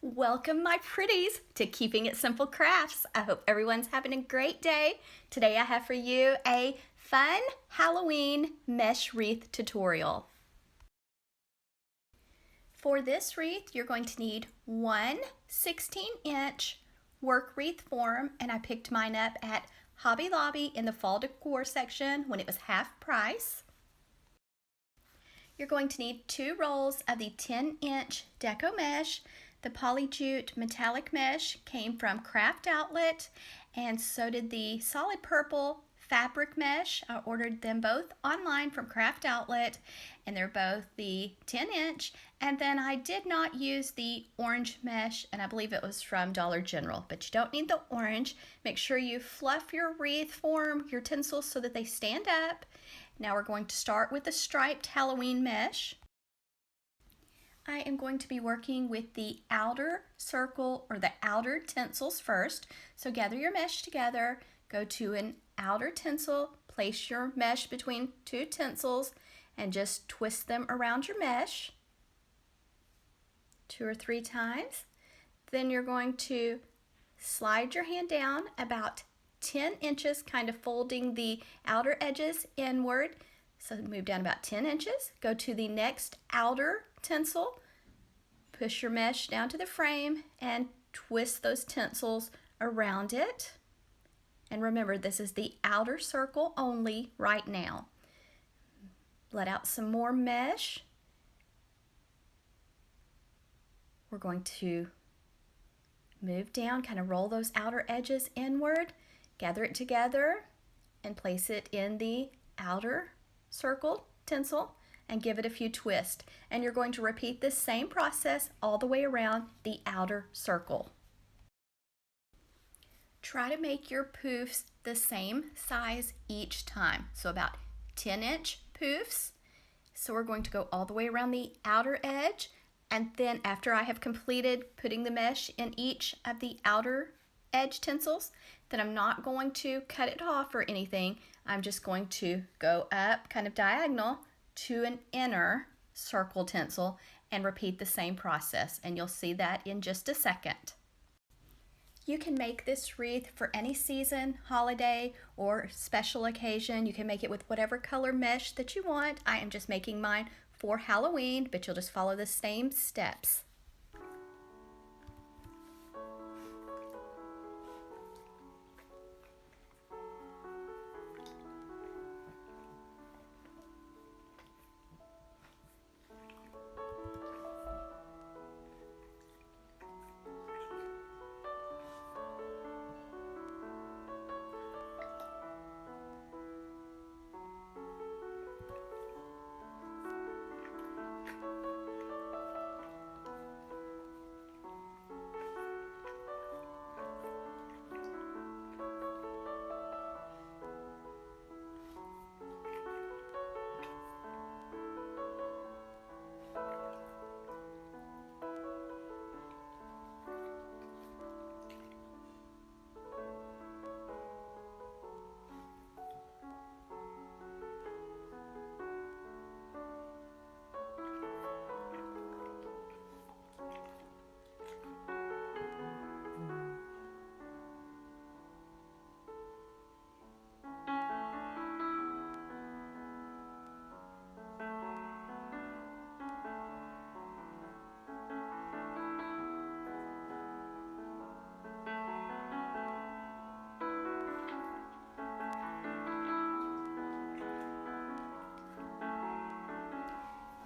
Welcome, my pretties, to Keeping It Simple Crafts. I hope everyone's having a great day. Today I have for you a fun Halloween mesh wreath tutorial. For this wreath, you're going to need one 16-inch work wreath form, and I picked mine up at Hobby Lobby in the fall decor section when it was half price. You're going to need 2 rolls of the 10-inch deco mesh. The Polyjute metallic mesh came from Craft Outlet, and so did the solid purple fabric mesh. I ordered them both online from Craft Outlet, and they're both the 10-inch. And then I did not use the orange mesh, and I believe it was from Dollar General, but you don't need the orange. Make sure you fluff your wreath form, your tinsels, so that they stand up. Now we're going to start with the striped Halloween mesh. I am going to be working with the outer circle or the outer tinsels first. So gather your mesh together, go to an outer tinsel, place your mesh between 2 tinsels, and just twist them around your mesh 2 or 3 times. Then you're going to slide your hand down about 10 inches, kind of folding the outer edges inward. So move down about 10 inches, go to the next outer tinsel, push your mesh down to the frame and twist those tinsels around it. And remember, this is the outer circle only right now. Let out some more mesh. We're going to move down, kind of roll those outer edges inward, gather it together, and place it in the outer circle tinsel and give it a few twists. And you're going to repeat this same process all the way around the outer circle. Try to make your poofs the same size each time. So about 10-inch poofs. So we're going to go all the way around the outer edge, and then after I have completed putting the mesh in each of the outer edge tinsels, then I'm not going to cut it off or anything. I'm just going to go up kind of diagonal to an inner circle tinsel and repeat the same process, and you'll see that in just a second. You can make this wreath for any season, holiday, or special occasion. You can make it with whatever color mesh that you want. I am just making mine for Halloween, but you'll just follow the same steps.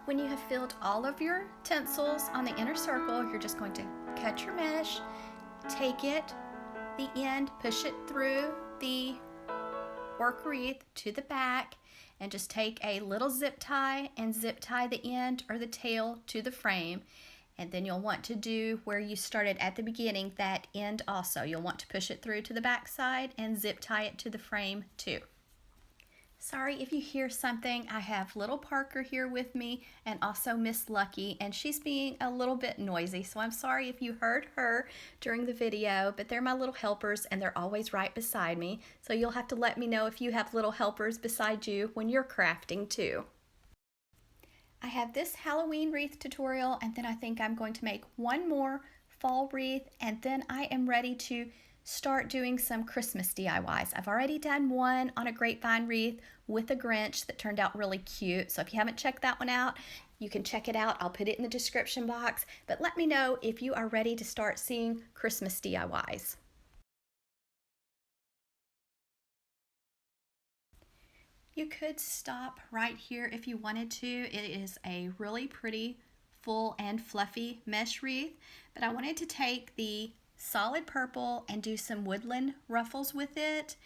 When you have filled all of your tinsels on the inner circle, you're just going to cut your mesh, take it, the end, push it through the work wreath to the back, and just take a little zip tie and zip tie the end or the tail to the frame. And then you'll want to do where you started at the beginning, that end also. You'll want to push it through to the back side and zip tie it to the frame too. Sorry if you hear something. I have little Parker here with me and also Miss Lucky, and she's being a little bit noisy, so I'm sorry if you heard her during the video, but they're my little helpers and they're always right beside me, so you'll have to let me know if you have little helpers beside you when you're crafting too. I have this Halloween wreath tutorial, and then I think I'm going to make one more fall wreath, and then I am ready to start doing some Christmas DIYs. I've already done one on a grapevine wreath with a Grinch that turned out really cute. So if you haven't checked that one out, you can check it out. I'll put it in the description box. But let me know if you are ready to start seeing Christmas DIYs. You could stop right here if you wanted to. It is a really pretty, full and fluffy mesh wreath, but I wanted to take the solid purple and do some woodland ruffles with it.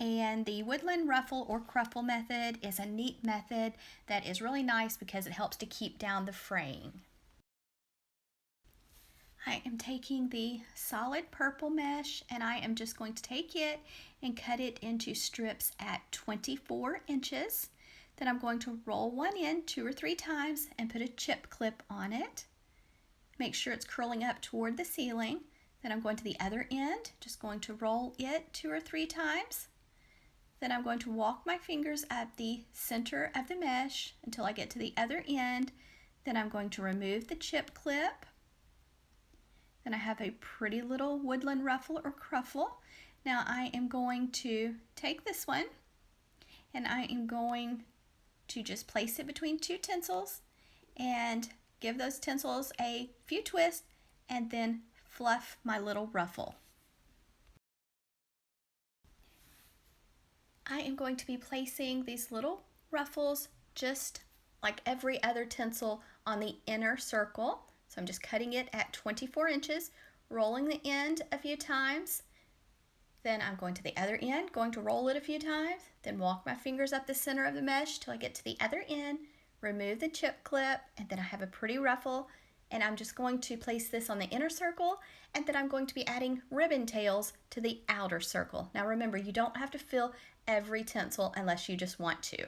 And the woodland ruffle or cruffle method is a neat method that is really nice because it helps to keep down the fraying. I am taking the solid purple mesh and I am just going to take it and cut it into strips at 24 inches. Then I'm going to roll one in 2 or 3 times and put a chip clip on it. Make sure it's curling up toward the ceiling. Then I'm going to the other end, just going to roll it 2 or 3 times. Then I'm going to walk my fingers up the center of the mesh until I get to the other end. Then I'm going to remove the chip clip. Then I have a pretty little woodland ruffle or cruffle. Now I am going to take this one and I am going to just place it between 2 tinsels and give those tinsels a few twists and then fluff my little ruffle. I am going to be placing these little ruffles just like every other tinsel on the inner circle. So I'm just cutting it at 24 inches, rolling the end a few times. Then I'm going to the other end, going to roll it a few times, then walk my fingers up the center of the mesh till I get to the other end, remove the chip clip, and then I have a pretty ruffle. And I'm just going to place this on the inner circle, and then I'm going to be adding ribbon tails to the outer circle. Now remember, you don't have to fill every tinsel unless you just want to.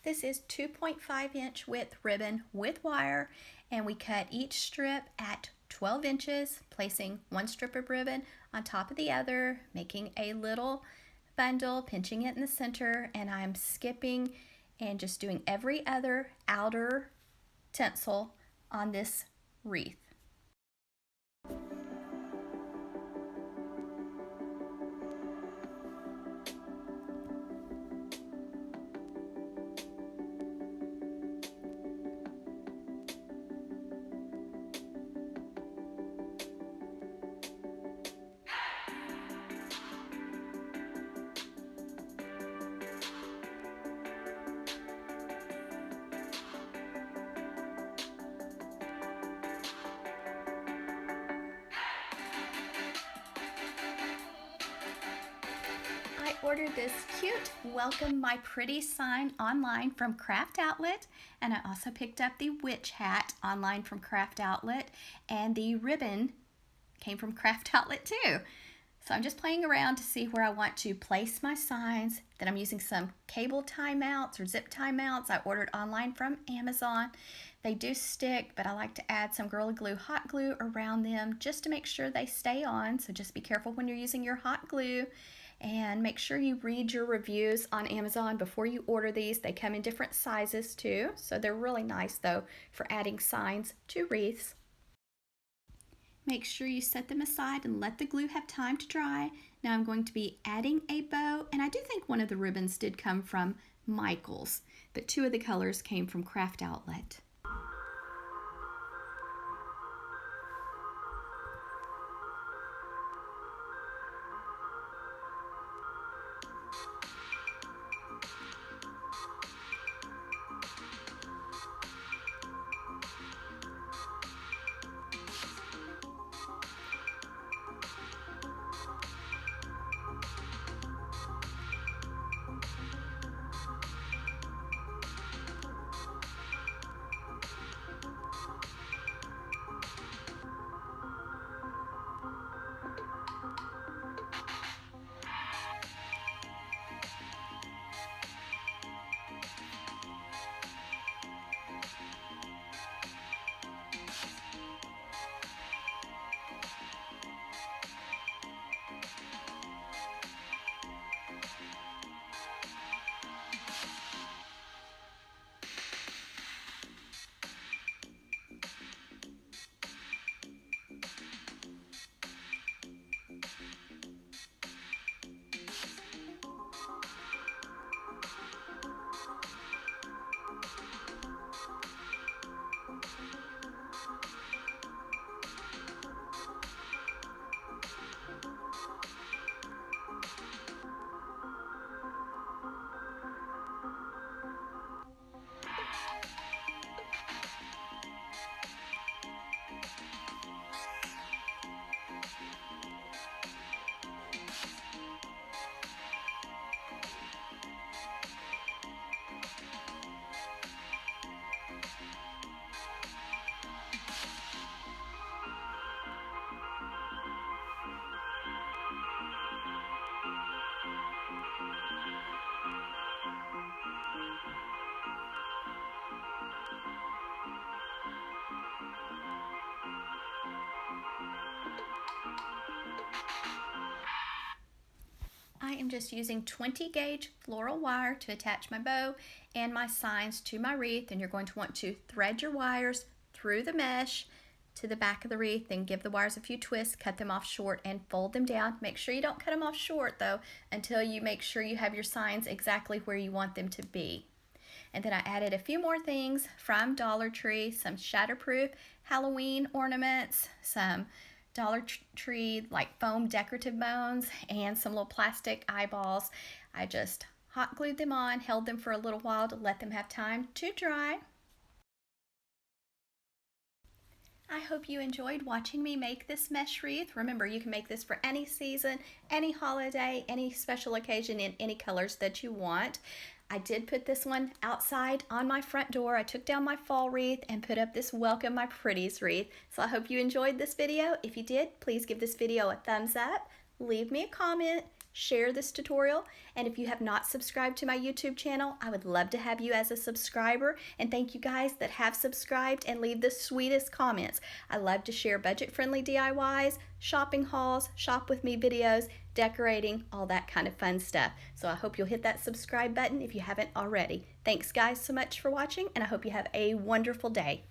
This is 2.5 inch width ribbon with wire, and we cut each strip at 12 inches, placing one strip of ribbon on top of the other, making a little bundle, pinching it in the center, and I'm skipping and just doing every other outer tinsel on this wreath. ordered this cute Welcome My Pretty sign online from Craft Outlet, and I also picked up the witch hat online from Craft Outlet, and the ribbon came from Craft Outlet too. So I'm just playing around to see where I want to place my signs. Then I'm using some cable tie mounts or zip tie mounts I ordered online from Amazon. They do stick, but I like to add some Gorilla Glue hot glue around them just to make sure they stay on. So just be careful when you're using your hot glue, and make sure you read your reviews on Amazon before you order these. They come in different sizes too, so they're really nice though for adding signs to wreaths. Make sure you set them aside and let the glue have time to dry. Now I'm going to be adding a bow, and I do think one of the ribbons did come from Michael's, but two of the colors came from Craft Outlet. I am just using 20 gauge floral wire to attach my bow and my signs to my wreath, and you're going to want to thread your wires through the mesh to the back of the wreath, then give the wires a few twists, cut them off short, and fold them down. Make sure you don't cut them off short though until you make sure you have your signs exactly where you want them to be. And then I added a few more things from Dollar Tree, some Shatterproof Halloween ornaments, some Dollar Tree like foam decorative bones, and some little plastic eyeballs. I just hot glued them on, held them for a little while to let them have time to dry. I hope you enjoyed watching me make this mesh wreath. Remember, you can make this for any season, any holiday, any special occasion in any colors that you want. I did put this one outside on my front door. I took down my fall wreath and put up this Welcome My Pretties wreath. So I hope you enjoyed this video. If you did, please give this video a thumbs up, leave me a comment, share this tutorial, and if you have not subscribed to my YouTube channel, I would love to have you as a subscriber, and thank you guys that have subscribed and leave the sweetest comments. I love to share budget-friendly DIYs, shopping hauls, shop with me videos, decorating, all that kind of fun stuff. So I hope you'll hit that subscribe button if you haven't already. Thanks guys so much for watching, and I hope you have a wonderful day.